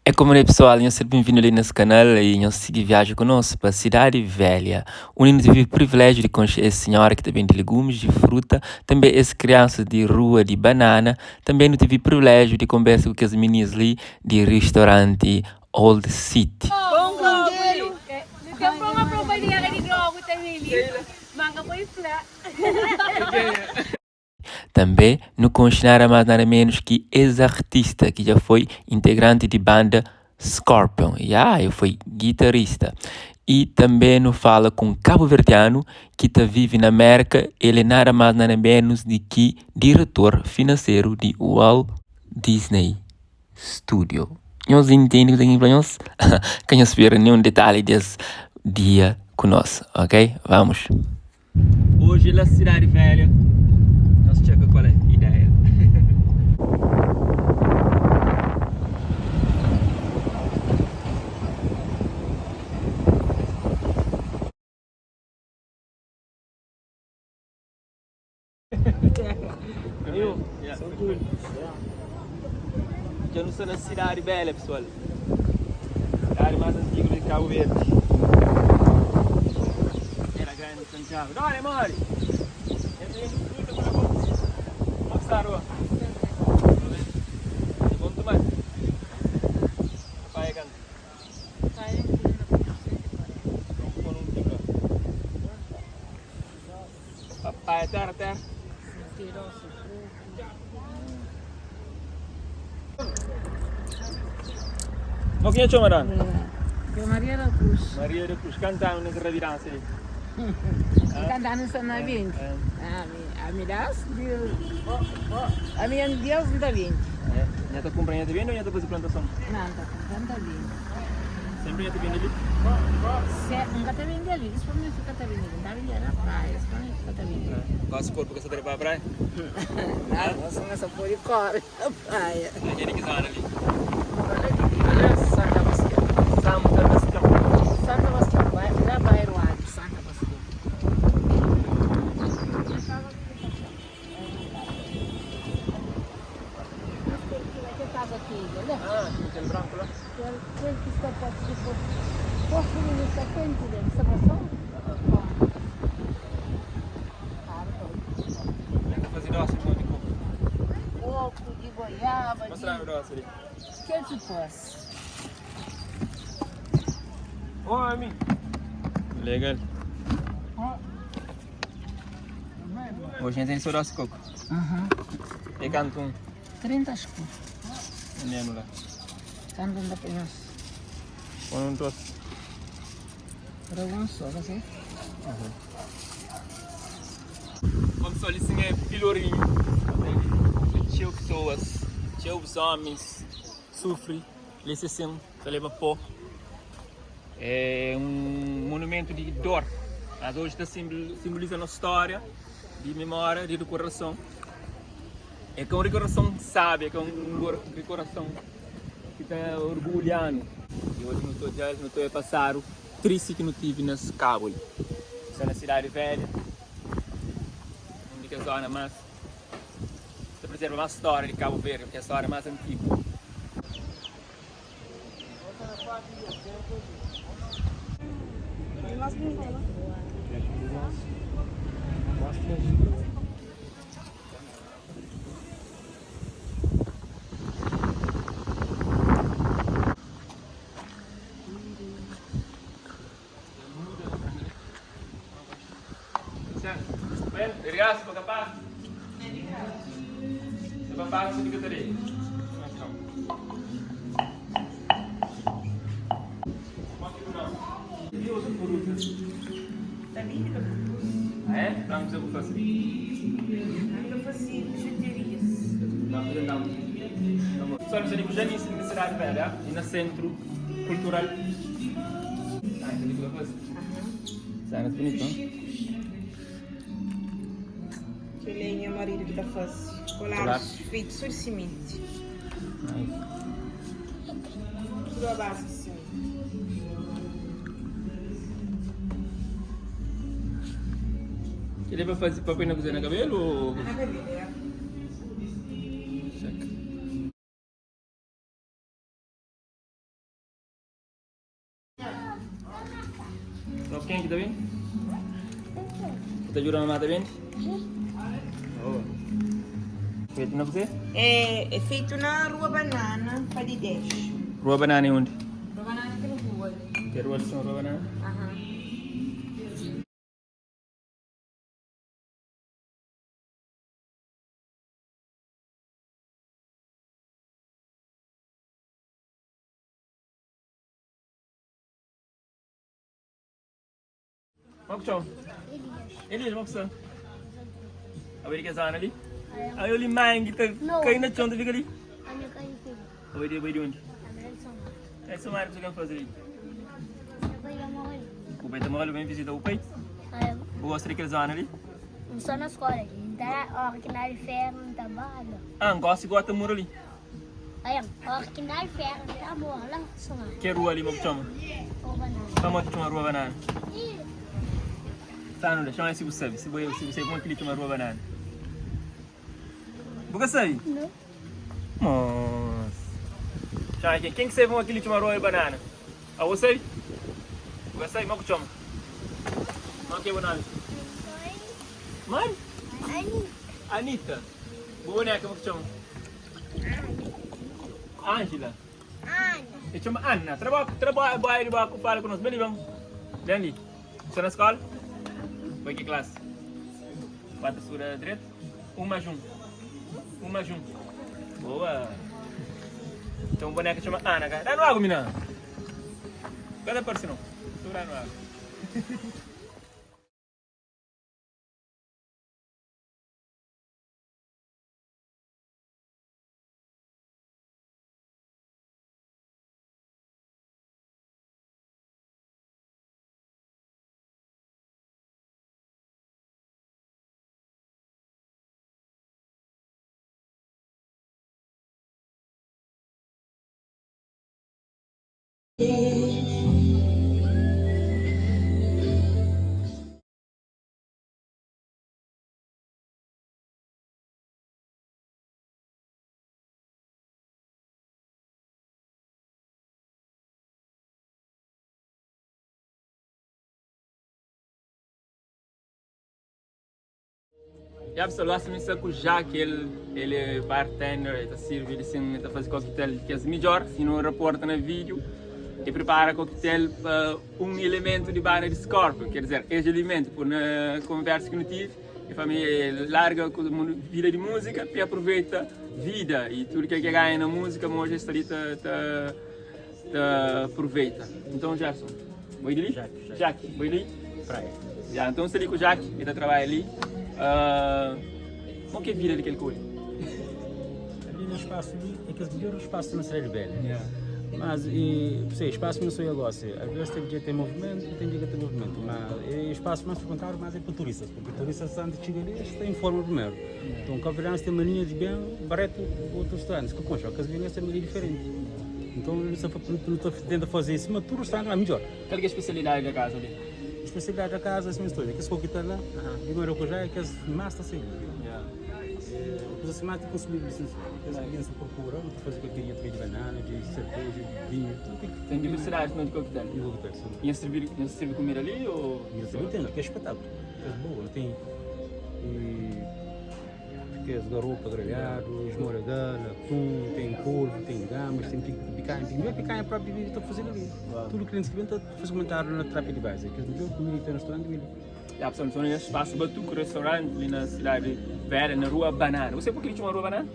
É como é pessoal, eu seja bem-vindo ali nesse canal e eu segui viagem conosco para Cidade Velha. Eu tive o privilégio de conhecer essa senhora que também de legumes, de fruta, também essa criança de rua de banana, também eu tive o privilégio de conversar com as meninas ali de restaurante Old City. Também não conheceram mais nada menos que ex-artista que já foi integrante de banda Scorpion. Eu fui guitarrista. E também nos fala com cabo-verdiano que vive na América. Ele é nada mais nada menos do que diretor financeiro de Walt Disney Studio. Nós entendemos aqui para nós que não espera nenhum detalhe desse dia conosco, ok? Vamos. Hoje na Cidade Velha. Nós chega qual é a ideia. Já não sou na Cidade Velha, pessoal. Cidade mais antiga de Cabo Verde. Era grande Santiago. Dore, amore! Saru. Bom tomar. Papai kan. Papai ter. Mau quem é teu maran? Maria da Cruz. Maria da Cruz cantando nessa revirância aí. Cantando só na 20. A minha das, a minha Deus não está vindo. Já está comprando, já está vindo ou já está fazendo plantação? Não, está vindo. Sempre já está vindo ali? Nunca está vindo ali, isso para mim fica está vindo. Não está vindo na praia, isso para mim fica está vindo. Qual é o corpo que você está para a praia? Não, nós somos essa por e corre na praia. A gente que está ali. Olha Santa Bastião. Santa Bastião, lá bairro Alto, Santa Bastião. Casa aqui, né? Aquele branco lá? Aquele que está participando. Posso ir nessa frente dele, está passando? Está fazendo doce, um monte de coco. Coco, de goiaba, Mostra o doce ali. que te posso? Oi, legal. Hoje a gente tem só doce de coco. E canto um. 30 escuros. Menino lá. Tanto ainda penhas. Põe um doce. Para algum só, assim? Como só isso é pilorinho. Cheio de pessoas, cheio de homens, sofrem, eles se sentem, se leva pó. É monumento de dor. Mas hoje está simbolizando a história, de memória, de decoração. É que um decoração sabe, é que um decoração que está orgulhando. E hoje não estou a passar o triste que não tive nesse cabo. Está na Cidade Velha, única zona mais. Você preserva uma história de Cabo Verde, que é a história mais antiga. Bem, obrigado, por capaz. Se capaz, você fica ali. E outra fruta? Está líquido? É? Vamos eu vou fazer. Eu faço judiarias. Vamos então. Só nos amigos já nisso na Cidade Velha e no Centro Cultural. Entendi o que eu vou fazer. Sai bonito, não? Que ele é minha marido que está fazendo. Colares feitos sobre semente. Tudo à base de semente. Ele vai fazer papel na cozinha na cabelo ou... Na cabelo, Só quem aqui tá bem? Tá ajudando a mamãe tá bem? Oh. Feito na você? É feito na Rua Banana, para de 10. Rua Banana é onde? Rua Banana que no rua. Que rua são Rua Banana? Aham. Vamos chão. Elias, vamos chão. A ver que é zona ali? Aí eu li mangue, tá caindo na chão, tá fica ali? A ver de onde? É só mais o que eu fazer ali. O pai tá morrendo, vem visitar o pai. Eu gosto daquela zona ali. Não só na escola, então, aqui na ferro não tá bom. Ah, gosto de gota muro ali. Aí, aqui na ferro não tá bom, lá só. Que rua ali, vamos chão? Vamos chão Rua Banana. Tá, não deixa, se você sabe. Se você vão aqui chama Rua Banana. Você sabe? Não. Nossa. Quem que você vão aqui chama Rua Banana? Ah, você? Você sabe, vamos chão. Não que é banana. Mãe? Anita. Boa boneca, vamos chão. Angela. Eu chamo Ana. Trabalha de barco, fala conosco. Bem, vamos. Vem ali. Você na escola? Vai que classe? Bata sua direita. Uma junto. Boa. Então, boneca chama Ana. Dá no água, menina. Cada parte não. Sura no água. E a pessoa gosta de com já que ele é bartender, ele está servindo assim, está fazendo coquetel que é melhor, se não reporta no vídeo, e prepara coquetel para um elemento de bar de Scorpio, quer dizer, esse elemento, por uma conversa que não tive, a família larga com a vida de música e aproveita a vida e tudo que ganha na música, mas hoje está ali, aproveita. Então, Gerson, vai ali? Jack, vai ali? Praia. Já, então, você ali com o Jack, ele trabalha ali. Como que é a vida daquele coisa? Ali no espaço ali, é que o melhor espaço na Cidade Velha. Yeah. Mas, sei, espaço não sou eu gosto. Às vezes tem dia que tem movimento, tem dia que tem movimento. Mas espaço mais frequentado, mas é para turistas. Porque turistas antes de chegar ali, têm forma primeiro. Então, Cabo-Verdianos tem mania de bem, barato, outros restaurantes. Que concha, que as vinhas têm mania diferente. Então, eu estou tentando fazer isso, mas tudo está melhor. Qual é a especialidade da casa ali? A especialidade da casa é assim, história. Que se for quitar lá, primeiro que já é que as massa assim. Os assim tem consumir licença. As crianças procuram para fazer coqueteria de banana, de cerveja, de vinho, tudo que tem diversidade no de coquetel. E eles servem comida ali ou? Eles também tem, que é espetáculo. É boa, tem garopa grelhado, esmoragana, atum, tem polvo, tem gamas, tem picanha. Tem picanha própria que estou fazendo ali. Tudo que eles estão fazendo comentário na trapa de base. Que eles me dão comida no restaurante dele. E a pessoa não espaço batuco restaurante ali na Cidade Velha, na Rua Banana. Você por que chama Rua Banana?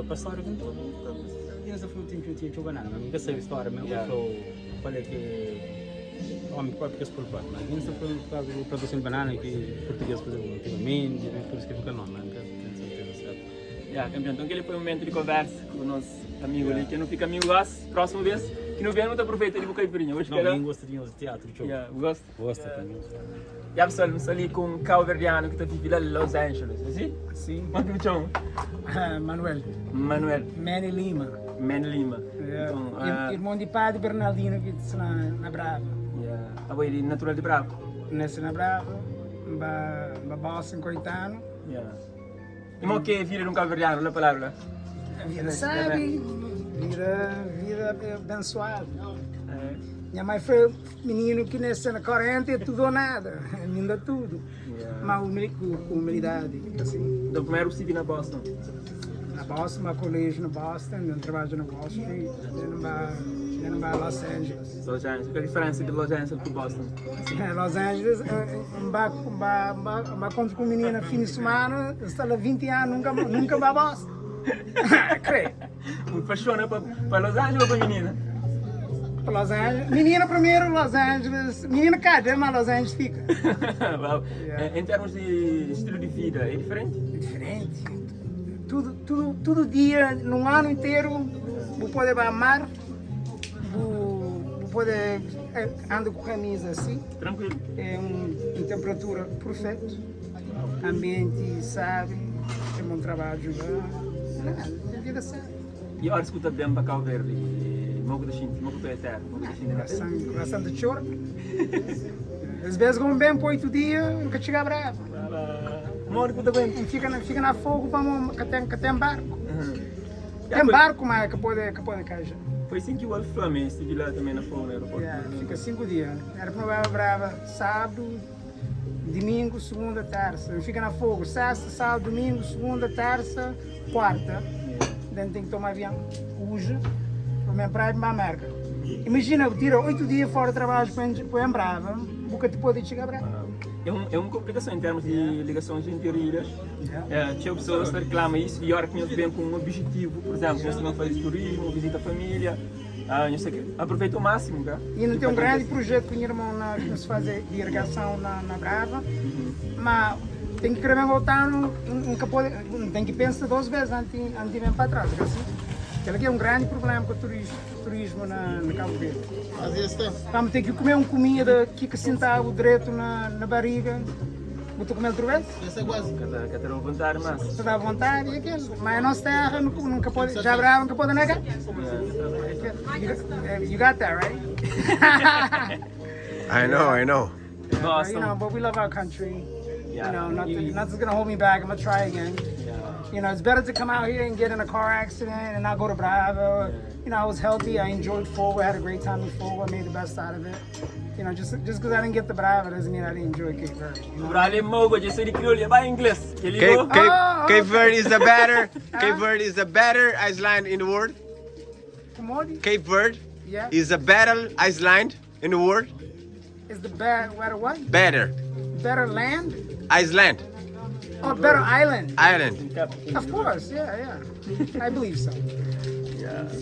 Passaram com tudo. Essa foi o tinha banana. Nunca sei a história, mas eu falei que homem próprio que se preocupa. Mas essa foi o caso da produção de banana que português fazia antigamente, por isso que fica nome, não tenho certeza certo. Campeão, então aquele foi um momento de conversa com o nosso amigo ali, que não fica amigo nosso, próxima vez, que não vem, não aproveita de boca caipirinha. Hoje não, gosta de teatro, show. Gosta? Gosta também. E a pessoa, não está ali com um cabo-verdiano que está vivendo em Los Angeles, assim? Sim. Quanto me chama? Manuel. Manny Lima. Então, irmão de padre Bernardino que está na Brava. Estava ele natural de Bravo? Nessa na Brava, na Bolsa em Coitano. E o que é vida de um cabo-verdiano, na palavra? A vida sabe, vida abençoada. Minha mãe foi menino que nasceu na 40 e tudo ou nada, ainda tudo. Mas humildade, assim. Então, primeiro estive na Boston. Na Boston, meu colégio na Boston, eu trabalho na Wall Street, eu vai a Los Angeles. Los Angeles. Qual a diferença de Los Angeles para Boston? Los Angeles, eu conto com menina fim de semana, está lá 20 anos, nunca vai a Boston. Creio. Me apaixona para Los Angeles ou para menina? Los Angeles. Menina primeiro, Los Angeles. Menina cada, mas Los Angeles fica. Em termos de estilo de vida, é diferente? É diferente. Todo dia, num ano inteiro, vou poder amar, vou poder andar com camisa assim. Tranquilo. É uma temperatura perfeita. Ambiente, sabe? É um bom trabalho. A vida sabe. E a hora escuta bem para Cabo Verde? Mogo da Xinti, mogo da Eterno, mogo da Xinti. Bastante choro. Às vezes, como bem por 8 dias, nunca chega bravo. Moro que também. Fica na fogo que tem barco. Tem barco, mas que pode cair. Foi assim que o Flamengo estive lá também na fogo no aeroporto. Fica 5 dias. Era para brava sábado, domingo, segunda, terça. Fica na fogo sexta, sábado, domingo, segunda, terça, quarta. Daí tem que tomar avião. Hoje, para minha praia para a América. Imagina, eu tiro 8 dias fora de trabalho para em Brava, nunca te pode chegar brava. É uma complicação em termos de ligações entre ilhas. Tinha pessoas que reclamam isso e a hora que eles vêm com um objetivo, por exemplo, eles vão fazer turismo, visita a família, não sei o quê. Aproveita o máximo, tá? E ainda tem um grande projeto com o irmão que nos faz de irrigação na Brava, mas tem que querer voltar, tem que pensar 2 vezes antes de vir para trás. Assim. Aquele é um grande problema com o turismo na Cabo Verde. Vamos ter que comer uma comida que sentava direto na barriga. Vou comer outra vez? Que ter uma vontade, mas. Você dá vontade e aquilo. Mas a nossa terra nunca pode. Já brava, nunca pode negar. You got that, right? I know. But we love our country. Nothing's gonna hold me back. I'm gonna try again. It's better to come out here and get in a car accident and not go to Bravo. I was healthy. I enjoyed Fogo. I had a great time in Fogo. I made the best out of it. Just because I didn't get the Bravo doesn't mean I didn't enjoy Cape Verde. Brale mogo, eu sei de crioulo, vai inglês. Cape Verde is the better. Cape Verde is the better island in the world. Cape Verde is the better island in the world. Is the better what? Better. Better land? Island. Oh, better island. Island. Of course, yeah. I believe so.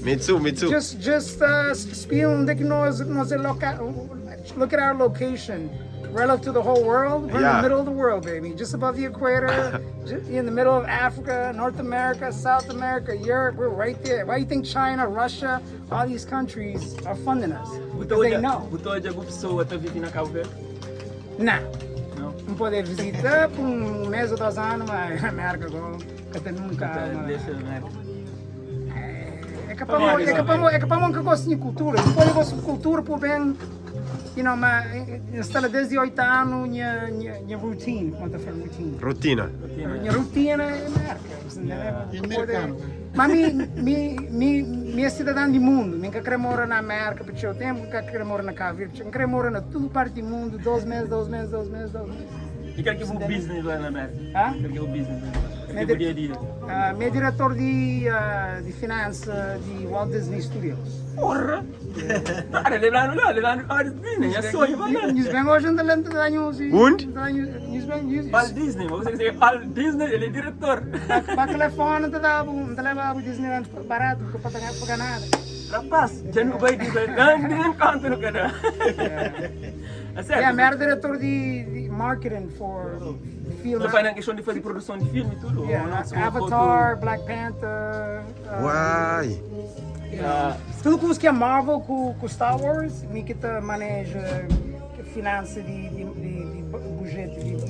Me too. Just spiel que nós look at our location relative to the whole world. We're in the middle of the world, baby. Just above the equator, in the middle of Africa, North America, South America, Europe. We're right there. Why do you think China, Russia, all these countries are funding us? Because they know. Botou de alguma pessoa está vivendo na Cabo Verde? Não poder visitar por mês ou 2 anos, mas a América agora até nunca. Deixa a América. É capaz de gostar de cultura. Se pode gostar de cultura por bem, mas instala desde 8 anos minha routine, quanto foi Rotina. Minha rotina é América. Mas minha cidadã do mundo, nunca quero morar na América, porque eu tenho que quero morar na Cabo Verde, eu quero morar na toda parte do mundo, 2 meses. E quer que eu business lá na América? Quer que eu business lá? Dia a dia? Meu diretor de finanças de Walt Disney Studios. Porra! Cara, levando Walt Disney, é sonho, mano. Nós vemos hoje um talento de anos. Und? Walt Disney, mas você quer dizer Walt Disney, ele é diretor. Para telefone, te leva o Disneyland barato, porque para pagar nada. Rapaz, já não vai dizer, não conta no canal. Meu diretor de marketing for film. Você faz na questão de fazer produção de filme e tudo? Avatar, Black Panther. Uai. Tudo que é Marvel com Star Wars, me que maneja finanças de budget, de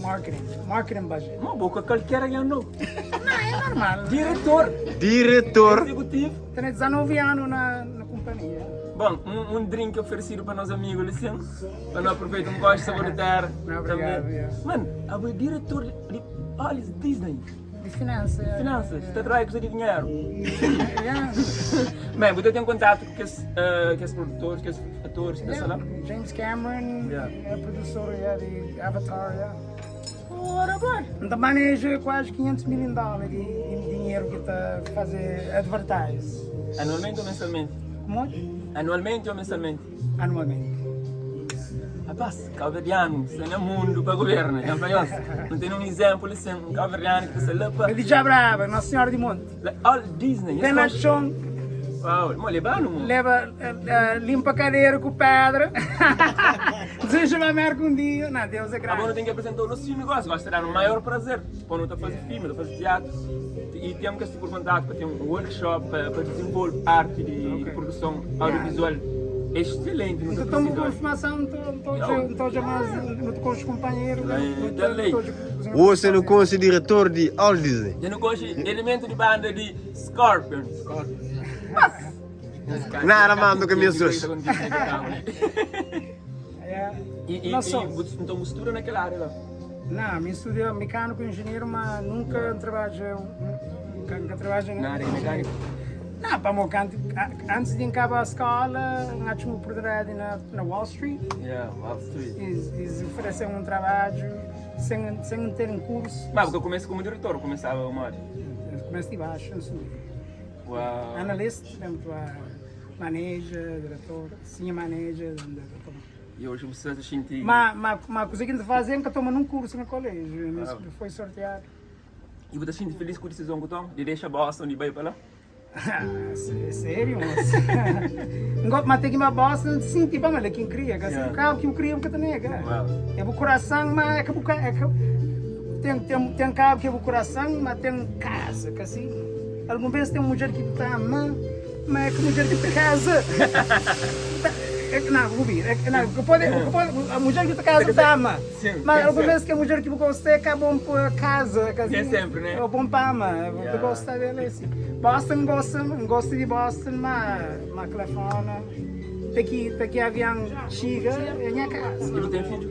marketing budget. Uma boca qualquer aí não. Não, é normal. Diretor. Executivo. Tenho 19 anos na companhia. Bom, um drink oferecido para nós amigos, licença. Para não aproveitar gosto de sabor da terra. Obrigado. Mano, o diretor de Alice Disney. de finanças. Finanças, você trabalha com de dinheiro. Yeah. Bem, você tem contato com esses produtores, com esses atores, que Yeah. James Cameron é produtor de Avatar. Yeah. Ora bem. Então maneja quase $500 million de dinheiro que está a fazer advertise. Anualmente ou mensalmente? Como? Anualmente ou mensalmente? Anualmente. Rapaz, cabo-verdiano, você não é mundo para o governo, não tem um exemplo assim, um cabo-verdiano que você leva. É de Jabraba, Nossa Senhora de Monte. All Disney. Tem na chão, Uau, mas levando, mano. leva, limpa a cadeira com pedra. Deseja uma merda um dia. Não, Deus é Agora grande. tem que apresentar o nosso negócio, vai ser um maior prazer. Quando está a fazer filme, está a fazer teatro. E temos que estar por contato para ter um workshop para desenvolver arte de produção audiovisual. Excelente, não Então, estou tomo precisando. informação, estou chamando com os companheiros. Da lei. Você não conhece o diretor de Walt Disney? Eu não gosto de elemento de banda de Scorpion. Nada mais do que minhas duas. E então mistura naquela área lá. Não, me estudei mecânico, engenheiro, mas nunca trabalho Na área mecânica. Não, para o canto, antes de acabar a escola, nós tínhamos oportunidade na Wall Street. Yeah, Wall Street. Eles ofereceram um trabalho sem ter um curso. Mas porque eu comecei como diretor, eu começava uma área. Eu comecei de baixo, não sei. Uau. Analista, manager, diretor, senior manager, diretor. E hoje você está sentindo. Mas conseguindo fazer, nunca tomando um curso no colégio. Isso foi sorteado. E você está sentindo feliz com a decisão que eu tomo? De deixar Boston e ir para lá? É sério, moço? Mas tem que ir para Boston, sim, tipo, mas quem cria, o carro que eu crio, que também é, é o coração, mas tem carro que é o coração, mas tem casa, que assim, alguma vez tem uma mulher que está amando, mas é que a mulher que está casa. Não, Rubi, a mulher que está casa está ama, mas alguma vez que a mulher que você acabou por casa, que assim, sempre, né? É bom para ama, eu gosto dele assim. Boston gosto de Boston, mas telefone, tem que avião chega é minha casa. E você tem filho?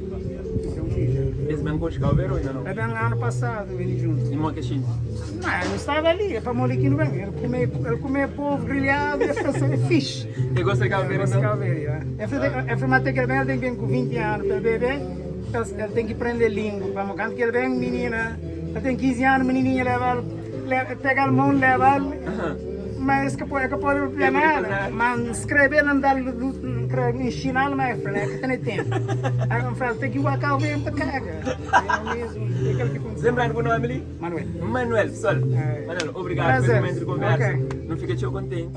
Tem um filho. Eles mesmo com o ver ou ainda não? É bem ano passado, ele junto. E uma questão? Não, ele estava ali, é para morar aqui no bem. Ele comeu polvo grelhado e é fixe. Ele gosta de Cabo Verde, Cabo Verde, é. É para que ele vem, ele tem que vir com 20 anos para beber. Ele tem que aprender língua. Para quando ele vem, menina, ele tem 15 anos, menininha, pega a mão, leva. Mas que pode nada. Mas escrever, não dá ensinar, mas é que tem tempo. Agora, tem que ir a Cabo Verde para caga. É mesmo. Lembrando o nome ali? Manuel. Manuel, pessoal. Manuel, obrigado pelo momento de conversa. Não fica tão contente.